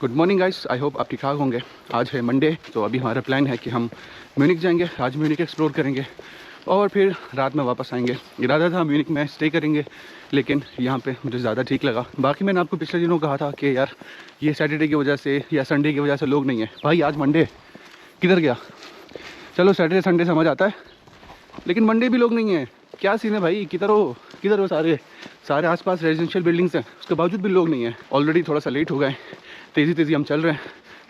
Good morning guys, I hope आप ठीक ठाक होंगे। आज है मंडे, तो अभी हमारा प्लान है कि हम म्यूनिक जाएंगे। आज म्यूनिक एक्सप्लोर करेंगे और फिर रात में वापस आएंगे। इरादा था म्यूनिक में स्टे करेंगे, लेकिन यहाँ पे मुझे ज़्यादा ठीक लगा। बाकी मैंने आपको पिछले दिनों कहा था कि यार ये सैटरडे की वजह से या संडे की वजह से लोग नहीं है। भाई आज मंडे किधर गया? चलो सैटरडे संडे समझ आता है, लेकिन मंडे भी लोग नहीं है। क्या सीन है भाई? किधर हो? सारे आसपास रेजिडेंशियल बिल्डिंग्स हैं, उसके बावजूद भी लोग नहीं है। ऑलरेडी थोड़ा सा लेट हो गए, तेज़ी हम चल रहे हैं।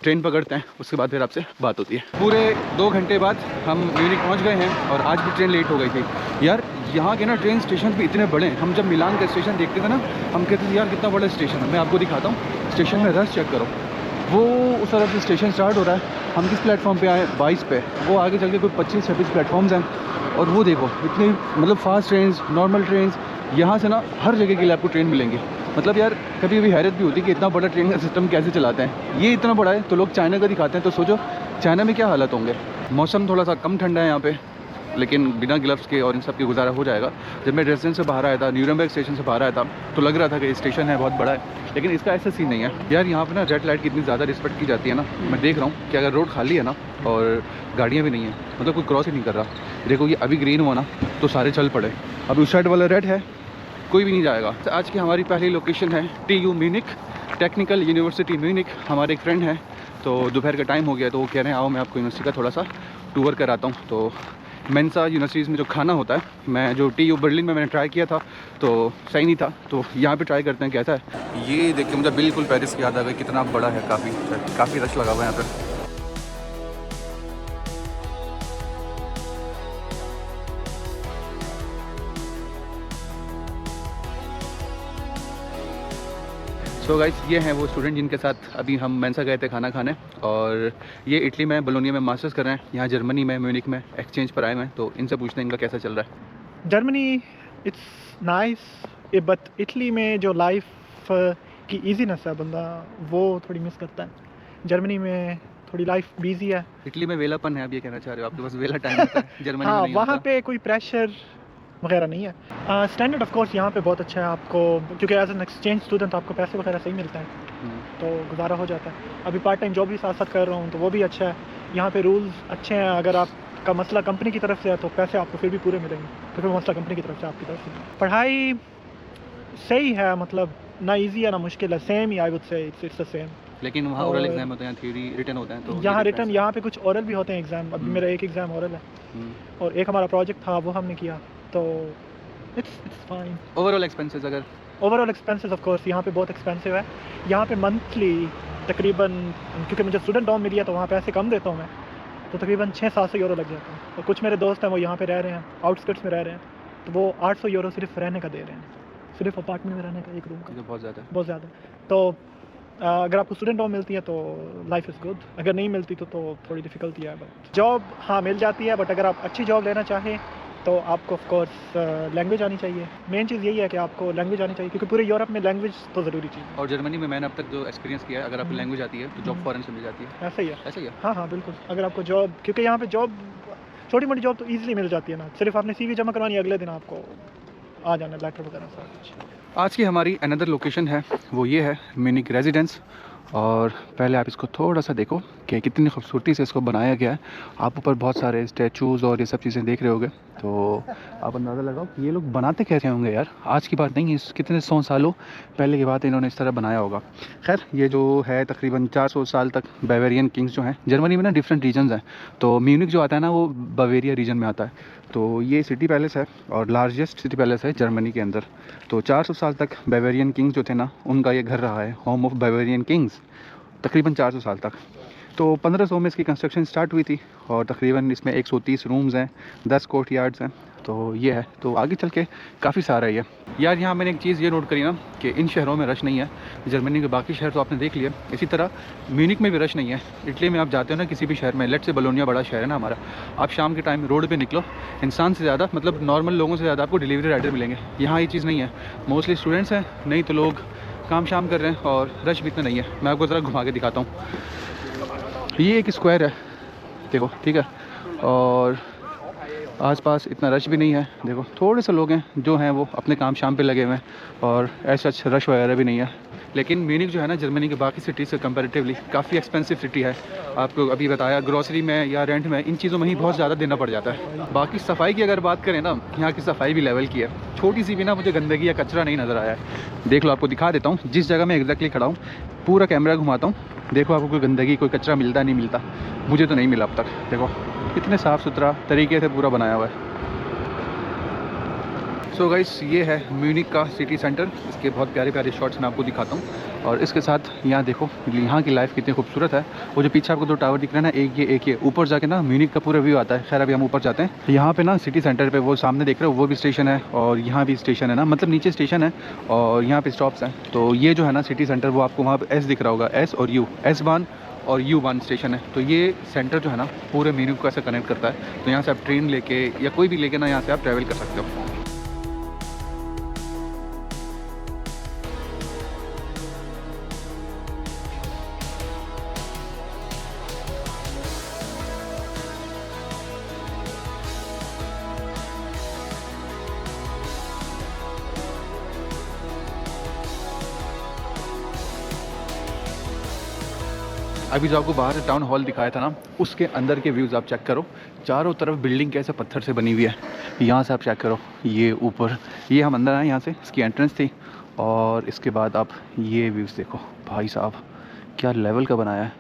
ट्रेन पकड़ते हैं, उसके बाद फिर आपसे बात होती है। पूरे 2 घंटे बाद हम म्यूनिक पहुंच गए हैं और आज भी ट्रेन लेट हो गई थी। यार यहाँ के ना ट्रेन स्टेशन भी इतने बड़े हैं। हम जब मिलान का स्टेशन देखते थे ना, हम कहते थे यार कितना बड़ा स्टेशन है। मैं आपको दिखाता हूँ स्टेशन में, रश चेक करो। वो उस तरफ से स्टेशन स्टार्ट हो रहा है। हम किस प्लेटफॉर्म पे आए? 22 पे। वो आगे चल के कोई 25-26 प्लेटफॉर्म्स हैं। और वो देखो इतनी मतलब फास्ट ट्रेन, नॉर्मल ट्रेन, यहाँ से ना हर जगह के लिए आपको ट्रेन मिलेंगी। मतलब यार कभी कभी हैरत भी होती है कि इतना बड़ा ट्रेन का सिस्टम कैसे चलाते हैं। ये इतना बड़ा है तो लोग चाइना का दिखाते हैं, तो सोचो चाइना में क्या हालत होंगे। मौसम थोड़ा सा कम ठंडा है यहाँ पे, लेकिन बिना ग्लव्स के और इन सब के गुजारा हो जाएगा। जब मैं रेजिडेंस से बाहर आया था, न्यूरमबर्ग स्टेशन से बाहर आया था, तो लग रहा था कि स्टेशन है बहुत बड़ा है, लेकिन इसका ऐसा सीन नहीं है। यार यहाँ पे ना रेड लाइट की इतनी ज़्यादा रिस्पेक्ट की जाती है ना। मैं देख रहा हूँ कि अगर रोड खाली है ना और गाड़ियाँ भी नहीं है, मतलब कोई क्रॉस ही नहीं कर रहा। देखो ये अभी ग्रीन हुआ ना तो सारे चल पड़े। अब उस साइड वाला रेड है, कोई भी नहीं जाएगा। आज की हमारी पहली लोकेशन है TU Munich, technical university Munich. हमारे एक फ्रेंड हैं, तो दोपहर का टाइम हो गया, तो वो कह रहे हैं आओ मैं आपको यूनिवर्सिटी का थोड़ा सा टूर कराता हूँ। तो मेंसा यूनिवर्सिटीज़ में जो खाना होता है, मैं जो TU बर्लिन में मैंने ट्राई किया था तो सही नहीं था, तो यहाँ पे ट्राई करते हैं कैसा है। ये देख के मुझे बिल्कुल पेरिस की याद आ गई। कितना बड़ा है, काफ़ी रश लगा हुआ है यहाँ पर। सो गाइस, ये हैं वो स्टूडेंट जिनके साथ अभी हम मेंसा गए थे खाना खाने। और ये इटली में बोलोनिया में मास्टर्स कर रहे हैं, यहाँ जर्मनी में म्यूनिक में एक्सचेंज पर आए हैं। तो इनसे पूछते हैं इनका कैसा चल रहा है। Germany it's nice, but Italy में जो लाइफ की इजीनेस है बंदा वो थोड़ी मिस करता है। जर्मनी में थोड़ी लाइफ बिजी है। इटली में वेलापन है, आप ये कहना चाह रहे हो? आपके पास वेला टाइम होता है, जर्मनी में हाँ, नहीं वहाँ होता। पे कोई प्रेशर वगैरह नहीं है। स्टैंडर्ड ऑफ कोर्स यहाँ पे बहुत अच्छा है आपको, क्योंकि एज एन एक्सचेंज स्टूडेंट आपको पैसे वगैरह सही मिलते हैं, तो गुजारा हो जाता है। अभी पार्ट टाइम जॉब भी साथ साथ कर रहा हूँ, तो वो भी अच्छा है। यहाँ पे रूल्स अच्छे हैं। अगर आपका मसला कंपनी की तरफ से है तो पैसे आपको फिर भी पूरे मिलेंगे, तो फिर मसला कंपनी की तरफ से आपकी तरफ से। पढ़ाई सही है, मतलब ना इजी है ना मुश्किल है, same he I would say it's the same. लेकिन वहाँ ओरल एग्जाम होते हैं, थ्योरी रिटन होते हैं। तो यहाँ रिटन, यहाँ पे कुछ ओरल भी होते हैं एग्ज़ाम। अभी मेरा एक एग्ज़ाम ओरल है और एक हमारा प्रोजेक्ट था वो हमने किया, तो इट्स फाइन। ओवरऑल एक्सपेंसेस अगर ओवरऑल एक्सपेंसेस ऑफ कोर्स यहाँ पे बहुत एक्सपेंसिव है। यहाँ पे मंथली तकरीबन, क्योंकि मुझे स्टूडेंट डॉम मिली है तो वहाँ पैसे कम देता हूँ मैं, तो तकरीबन 600-700 यूरो लग जाता है। और कुछ मेरे दोस्त हैं वो यहाँ पे रह रहे हैं, आउटस्कर्ट्स में रह रहे हैं, तो वो 800 यूरो सिर्फ रहने का दे रहे हैं, सिर्फ अपार्टमेंट में रहने का, एक रूम का। बहुत ज़्यादा। तो अगर आपको स्टूडेंट जॉब मिलती है तो लाइफ इज़ गुड, अगर नहीं मिलती तो थोड़ी डिफ़िकल्टी है। बट जॉब हाँ मिल जाती है, बट अगर आप अच्छी जॉब लेना चाहें तो आपको ऑफ कोर्स लैंग्वेज आनी चाहिए। मेन चीज़ यही है कि आपको लैंग्वेज आनी चाहिए, क्योंकि पूरे यूरोप में लैंग्वेज तो ज़रूरी चीज़ है। और जर्मनी में मैंने अब तक जो एक्सपीरियंस किया है, अगर आपको लैंग्वेज आती है तो जॉब फ़ौरन से मिल जाती है। ऐसा ही है। ऐसा ही है? हाँ बिल्कुल। अगर आपको जॉब, क्योंकि यहाँ पे जॉब छोटी मोटी जॉब तो ईजिली मिल जाती है ना, सिर्फ आपने CV जमा करवानी है, अगले दिन आपको आ जाना लेटर वगैरह सब कुछ। आज की हमारी अनदर लोकेशन है वो ये है म्यूनिक रेजिडेंस। और पहले आप इसको थोड़ा सा देखो कि कितनी खूबसूरती से इसको बनाया गया है। आप ऊपर बहुत सारे स्टैचूज़ और ये सब चीज़ें देख रहे होगे, तो आप अंदाज़ा लगाओ कि ये लोग बनाते कैसे होंगे यार। आज की बात नहीं है, कितने 100 सालों पहले की बात इन्होंने इस तरह बनाया होगा। खैर ये जो है तकरीबन 400 साल तक बावेरियन किंग्स जो हैं, जर्मनी में ना डिफरेंट रीजन्स हैं, तो म्यूनिक जो आता है ना वो बावेरिया रीजन में आता है। तो ये सिटी पैलेस है और लार्जेस्ट सिटी पैलेस है जर्मनी के अंदर। तो 400 साल तक बावेरियन किंग्स जो थे ना, उनका ये घर रहा है, होम ऑफ बावेरियन किंग्स, तकरीबन 400 साल तक। तो 1500 में इसकी कंस्ट्रक्शन स्टार्ट हुई थी और तकरीबन इसमें 130 रूम्स हैं, 10 कोर्ट यार्ड्स हैं। तो ये है, तो आगे चल के काफ़ी सारा है ये। यार यहाँ मैंने एक चीज़ ये नोट करी ना कि इन शहरों में रश नहीं है। जर्मनी के बाकी शहर तो आपने देख लिए, इसी तरह म्यूनिक में भी रश नहीं है। इटली में आप जाते हो ना किसी भी शहर में, लेट से बोलोनिया बड़ा शहर है ना हमारा, आप शाम के टाइम रोड पे निकलो, इंसान से ज़्यादा, मतलब नॉर्मल लोगों से ज़्यादा आपको डिलीवरी राइडर मिलेंगे। यहाँ ये चीज़ नहीं है, मोस्टली स्टूडेंट्स हैं, नहीं तो लोग काम शाम कर रहे हैं और रश भी इतना नहीं है। मैं आपको ज़रा घुमा के दिखाता हूँ। ये एक स्क्वायर है देखो, ठीक है, और आसपास इतना रश भी नहीं है। देखो थोड़े से लोग हैं जो हैं वो अपने काम शाम पे लगे हुए हैं और ऐसा रश वगैरह भी नहीं है। लेकिन म्यूनिक जो है ना जर्मनी के बाकी सिटी से कंपैरेटिवली काफ़ी एक्सपेंसिव सिटी है। आपको अभी बताया ग्रोसरी में या रेंट में इन चीज़ों में ही बहुत ज़्यादा देना पड़ जाता है। बाकी सफाई की अगर बात करें ना, यहाँ की सफाई भी लेवल की है। छोटी सी भी ना मुझे गंदगी या कचरा नहीं नज़र आया है। देख लो, आपको दिखा देता हूँ जिस जगह मैं एग्जैक्टली खड़ा हूँ, पूरा कैमरा घुमाता हूँ। देखो आपको कोई गंदगी कोई कचरा मिलता नहीं मिलता, मुझे तो नहीं मिला अब तक। देखो कितने साफ़ सुथरा तरीके से पूरा बनाया हुआ है। सो गाइस ये है म्यूनिक का सिटी सेंटर। इसके बहुत प्यारे प्यारे शॉट्स मैं आपको दिखाता हूँ। और इसके साथ यहाँ देखो यहाँ की लाइफ कितनी खूबसूरत है। वो जो पीछे आपको दो टावर दिख रहे हैं ना, एक ये ऊपर जाके ना म्यूनिक का पूरा व्यू आता है। खैर अभी हम ऊपर जाते हैं। यहाँ पे ना सिटी सेंटर पे वो सामने देख रहे हो वो भी स्टेशन है और यहाँ भी स्टेशन है ना, मतलब नीचे स्टेशन है और यहाँ पे स्टॉप्स हैं। तो ये जो है ना सिटी सेंटर, वो आपको वहाँ पर एस दिख रहा होगा, एस और यू, S1 और U1 स्टेशन है। तो ये सेंटर जो है ना पूरे म्यूनिक को ऐसे कनेक्ट करता है। तो यहाँ से आप ट्रेन लेके या कोई भी लेके ना यहाँ से आप ट्रैवल कर सकते हो। अभी जो आपको बाहर से टाउन हॉल दिखाया था ना, उसके अंदर के व्यूज़ आप चेक करो। चारों तरफ बिल्डिंग कैसे पत्थर से बनी हुई है। यहाँ से आप चेक करो, ये ऊपर, ये हम अंदर आए यहाँ से, इसकी एंट्रेंस थी। और इसके बाद आप ये व्यूज़ देखो भाई साहब, क्या लेवल का बनाया है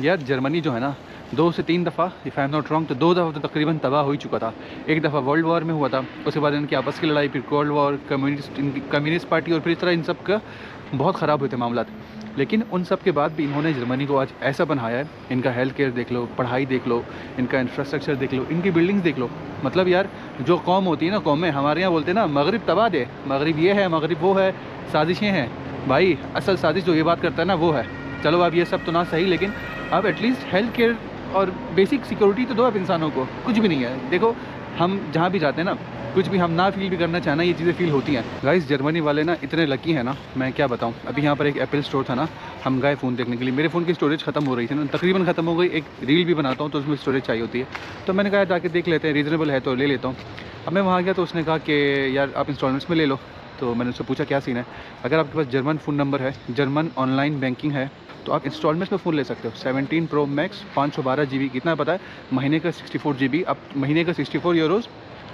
यार। जर्मनी जो है ना 2 से 3 दफ़ा, if I am not wrong, तो 2 दफ़ा तो तकरीबन तबाह हो ही चुका था। एक दफ़ा वर्ल्ड वॉर में हुआ था, उसके बाद इनकी आपस की लड़ाई, फिर कोल्ड वॉर, कम्युनिस्ट पार्टी, और फिर इस तरह इन सब का बहुत ख़राब हुए थे मामला। लेकिन उन सब के बाद भी इन्होंने जर्मनी को आज ऐसा बनाया है। इनका हेल्थ केयर देख लो, पढ़ाई देख लो, इनका इंफ्रास्ट्रक्चर देख लो, इनकी बिल्डिंग्स देख लो। मतलब यार जो कौम होती है ना, कौमें हमारे यहाँ बोलते हैं ना मगरिब तबाह दे, मगरिब ये है, मगरिब वो है, साजिशें हैं। भाई असल साजिश जो ये बात करता है ना वो है। चलो अब ये सब तो ना सही, लेकिन अब एटलीस्ट हेल्थ केयर और बेसिक सिक्योरिटी तो दो आप इंसानों को। कुछ भी नहीं है। देखो हम जहाँ भी जाते हैं ना, कुछ भी हम ना फील भी करना चाहना, ये चीज़ें फील होती हैं। गाइस जर्मनी वाले ना इतने लकी हैं ना, मैं क्या बताऊँ। अभी यहाँ पर एक एप्पल स्टोर था ना, हम गए फ़ोन देखने के लिए। मेरे फ़ोन की स्टोरेज ख़त्म हो रही थी ना, तकरीबन ख़त्म हो गई। एक रील भी बनाता हूँ तो उसमें स्टोरेज चाहिए होती है। तो मैंने कहा जाके देख लेते हैं, रीज़नेबल है तो ले लेता हूँ। अब मैं वहाँ गया तो उसने कहा कि यार आप इंस्टॉलमेंट्स में ले लो। तो मैंने उससे पूछा क्या सीन है। अगर आपके पास जर्मन फ़ोन नंबर है, जर्मन ऑनलाइन बैंकिंग है, तो आप इंस्टॉलमेंट्स में फ़ोन ले सकते हो। 17 Pro Max 512 GB, कितना पता है, महीने का 64 GB, आप महीने का 64 यूरोज़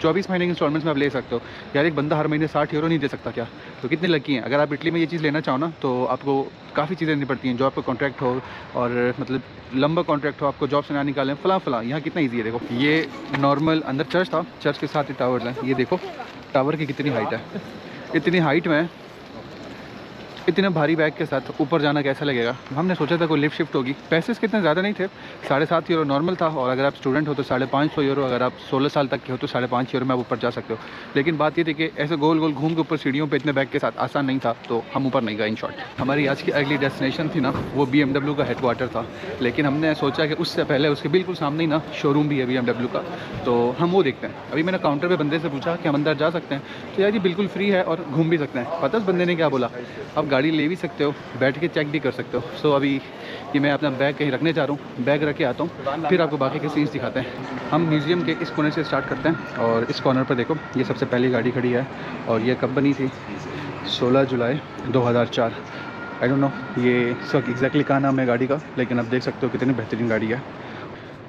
24 महीने के इंस्टॉलमेंट्स में आप ले सकते हो। यार एक बंदा हर महीने 60 यूरो नहीं दे सकता क्या? तो कितने लकी हैं। अगर आप इटली में ये चीज़ लेना चाहो ना, तो आपको काफ़ी चीज़ें लेनी पड़ती हैं। जो आपका कॉन्ट्रैक्ट हो और मतलब लंबा कॉन्ट्रैक्ट हो, आपको जॉब से ना निकालें, फला यहाँ कितना ईजी है। देखो ये नॉर्मल अंदर चर्च था, चर्च के साथ ही टावर्स हैं। ये देखो टावर की कितनी हाइट है। इतनी हाइट में इतने भारी बैग के साथ ऊपर जाना कैसा लगेगा। हमने सोचा था कोई लिफ्ट शिफ्ट होगी। पैसे कितने ज़्यादा नहीं थे, 7.5 यूरो नॉर्मल था। और अगर आप स्टूडेंट हो तो 550 यूरो, अगर आप 16 साल तक के हो तो 5.5 यूरो में आप ऊपर जा सकते हो। लेकिन बात ये थी कि ऐसे गोल गोल घूम के ऊपर सीढ़ियों पे इतने बैग के साथ आसान नहीं था, तो हम ऊपर नहीं गए। इन शॉर्ट हमारी आज की अगली डेस्टिनेशन थी ना, वो BMW का हेडक्वार्टर था। लेकिन हमने सोचा कि उससे पहले उसके बिल्कुल सामने ही ना शोरूम भी है BMW का, तो हम वो देखते हैं। अभी मैंने काउंटर पर बंदे से पूछा कि हम अंदर जा सकते हैं, तो यार जी बिल्कुल फ्री है और घूम भी सकते हैं। पता है बंदे ने क्या बोला, आप गाड़ी ले भी सकते हो, बैठ के चेक भी कर सकते हो। सो अभी ये मैं अपना बैग कहीं रखने जा रहा हूँ, बैग रख के आता हूँ, फिर आपको बाकी के सीन्स दिखाते हैं। हम म्यूज़ियम के इस कोने से स्टार्ट करते हैं। और इस कॉर्नर पर देखो ये सबसे पहली गाड़ी खड़ी है और ये कब बनी थी, 16 जुलाई 2004। आई डोंट नो ये सब एग्जैक्टली क्या नाम है गाड़ी का, लेकिन आप देख सकते हो कितनी बेहतरीन गाड़ी है।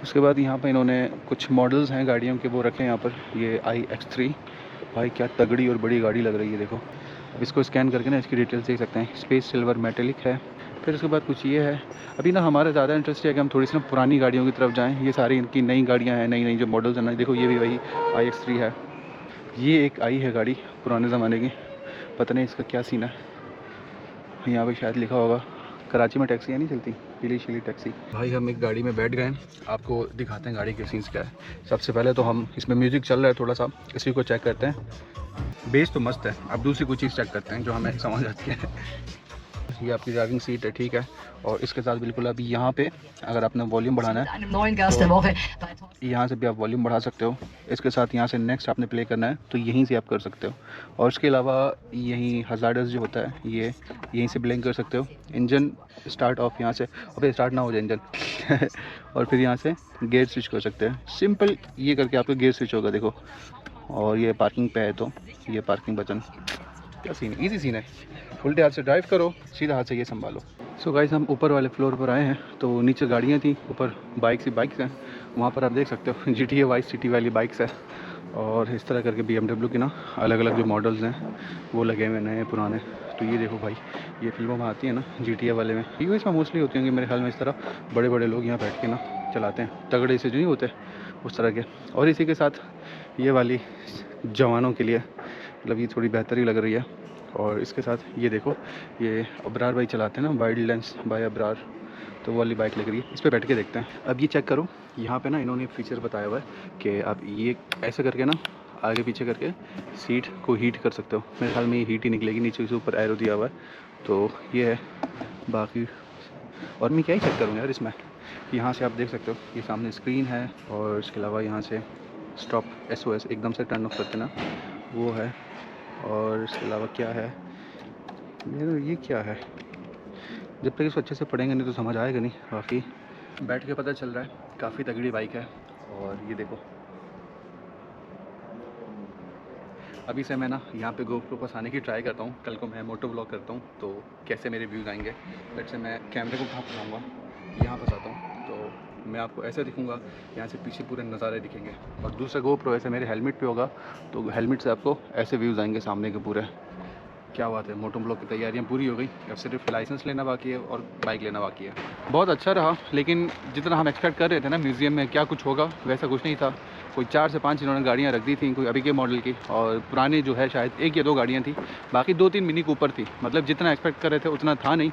उसके बाद यहाँ पर इन्होंने कुछ मॉडल्स हैं गाड़ियों के, वो रखे हैं यहाँ पर। ये iX3, भाई क्या तगड़ी और बड़ी गाड़ी लग रही है। देखो अब इसको स्कैन करके ना इसकी डिटेल्स देख सकते हैं। स्पेस सिल्वर मेटेलिक है। फिर उसके बाद कुछ ये है। अभी ना हमारा ज़्यादा इंटरेस्ट है कि हम थोड़ी सी ना पुरानी गाड़ियों की तरफ जाएं। ये सारी इनकी नई गाड़ियां हैं, नई नई जो मॉडल्स हैं ना। देखो ये भी वही iX3 है। ये एक आई है गाड़ी पुराने ज़माने की, पता नहीं इसका क्या सीन है। यहाँ पर शायद लिखा होगा, कराची में टैक्सियाँ नहीं चलती, पीली शीली टैक्सी। भाई हम एक गाड़ी में बैठ गए, आपको दिखाते हैं गाड़ी के सीन्स क्या है। सबसे पहले तो हम इसमें म्यूज़िक चल रहा है थोड़ा सा, इसी को चेक करते हैं। बेस तो मस्त है, अब दूसरी कोई चीज़ चेक करते हैं जो हमें समझ आती है। ये आपकी ड्राइविंग सीट है, ठीक है। और इसके साथ बिल्कुल अभी यहाँ पे अगर आपने वॉल्यूम बढ़ाना है तो यहाँ से भी आप वॉल्यूम बढ़ा सकते हो। इसके साथ यहाँ से नेक्स्ट आपने प्ले करना है तो यहीं से आप कर सकते हो। और इसके अलावा यहीं हज़ार्डस जो होता है ये यहीं से ब्लिंक कर सकते हो। इंजन स्टार्ट ऑफ यहाँ से, और फिर स्टार्ट ना हो जाए इंजन और फिर यहाँ से गियर स्विच कर सकते हैं। सिंपल ये करके आपका गियर स्विच होगा, देखो। और ये पार्किंग पे है तो ये पार्किंग बटन, क्या सीन, इजी सीन है। उल्टे हाथ से ड्राइव करो, सीधा हाथ से ये संभालो। सो गाइस हम ऊपर वाले फ्लोर पर आए हैं तो नीचे गाड़ियाँ थी, ऊपर बाइक्स हैं। वहाँ पर आप देख सकते हो GTA वाइस सिटी वाली बाइक्स है। और इस तरह करके BMW की ना अलग अलग जो मॉडल्स हैं वो लगे हुए नए पुराने। तो ये देखो भाई, ये फिल्मों में आती है ना GTA वाले में, US में मोस्टली होती होंगी मेरे ख्याल में। इस तरह बड़े बड़े लोग यहाँ बैठ के ना चलाते हैं, तगड़े से जो नहीं होते उस तरह के। और इसी के साथ ये वाली जवानों के लिए, मतलब ये थोड़ी बेहतर ही लग रही है। और इसके साथ ये देखो, ये अबरार भाई चलाते हैं ना, वाइल्ड लेंस बाय अबरार, तो वो वाली बाइक लग रही है। इस पर बैठ के देखते हैं। अब ये चेक करो, यहाँ पे ना इन्होंने फीचर बताया हुआ है कि आप ये ऐसे करके ना आगे पीछे करके सीट को हीट कर सकते हो। मेरे ख्याल में ये हीट ही निकलेगी, नीचे से ऊपर एरो दिया हुआ है तो ये है। बाकी और मैं क्या ही चेक करूँ यार इसमें। यहाँ से आप देख सकते हो ये सामने स्क्रीन है, और इसके अलावा यहाँ से स्टॉप SOS एकदम से टर्न ऑफ करते ना वो है। और इसके अलावा क्या है, ये क्या है, जब तक इसको अच्छे से पढ़ेंगे नहीं तो समझ आएगा नहीं। बाकी बैठ के पता चल रहा है काफ़ी तगड़ी बाइक है। और ये देखो, अभी से मैं ना यहाँ पे GoPro पास आने की ट्राई करता हूँ। कल को मैं मोटो व्लॉग करता हूँ तो कैसे मेरे व्यूज़ आएंगे। लेट से मैं कैमरे को कहाँ फंसाऊँगा, यहाँ फंसाता हूँ तो मैं आपको ऐसे दिखूँगा, यहाँ से पीछे पूरे नज़ारे दिखेंगे। और दूसरा GoPro ऐसे मेरे हेलमेट पे होगा तो हेलमेट से आपको ऐसे व्यूज़ आएंगे सामने के पूरे। क्या बात है, मोटो ब्लॉग की तैयारियां पूरी हो गई। अब सिर्फ लाइसेंस लेना बाकी है और बाइक लेना बाकी है। बहुत अच्छा रहा, लेकिन जितना हम एक्सपेक्ट कर रहे थे ना म्यूज़ियम में क्या कुछ होगा वैसा कुछ नहीं था। कोई 4 से 5 इन्होंने गाड़ियाँ रख दी थी, कोई अभी के मॉडल की, और पुरानी जो है शायद 1 या 2 गाड़ियाँ थी, बाकी 2-3 मिनी कूपर थी। मतलब जितना एक्सपेक्ट कर रहे थे उतना था नहीं।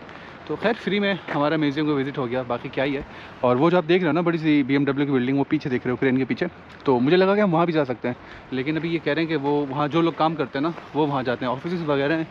तो खैर फ्री में हमारा म्यूज़ियम को विज़िट हो गया, बाकी क्या ही है। और वो जो आप देख रहे हो ना बड़ी सी BMW की बिल्डिंग, वो पीछे देख रहे हो क्रेन के पीछे, तो मुझे लगा कि हम वहाँ भी जा सकते हैं। लेकिन अभी ये कह रहे हैं कि वो वहाँ जो लोग काम करते हैं ना वो वहाँ जाते हैं, ऑफिस वगैरह हैं।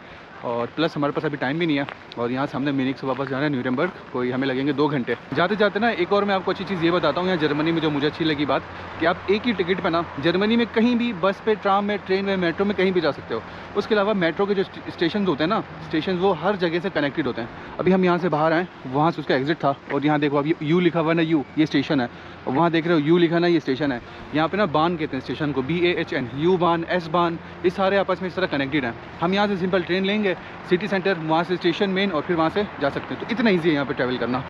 और प्लस हमारे पास अभी टाइम भी नहीं है। और यहाँ से हमने म्यूनिख से वापस जाना है न्यूरेमबर्ग, कोई हमें लगेंगे 2 घंटे। जाते जाते ना एक और मैं आपको अच्छी चीज़ ये बताता हूँ यहाँ जर्मनी में जो मुझे अच्छी लगी बात, कि आप एक ही टिकट पे ना जर्मनी में कहीं भी बस पे, ट्राम में, ट्रेन में, मेट्रो में कहीं भी जा सकते हो। उसके अलावा मेट्रो के जो स्टेशन होते हैं ना, स्टेशन वो हर जगह से कनेक्टेड होते हैं। अभी हम यहाँ से बाहर आए, वहाँ से उसका एग्जिट था, और यहाँ देखो अभी यू लिखा हुआ ना, यू ये स्टेशन है। और वहाँ देख रहे हो यू लिखा ना, ये स्टेशन है। यहाँ पे ना बान कहते हैं स्टेशन को, BAHN, यू बान, S बान, ये सारे आपस में इस तरह कनेक्टेड हैं। हम यहाँ से सिंपल ट्रेन लेंगे सिटी सेंटर, वहाँ से स्टेशन मेन, और फिर वहाँ से जा सकते हैं। तो इतना ईजी है यहाँ पे ट्रैवल करना।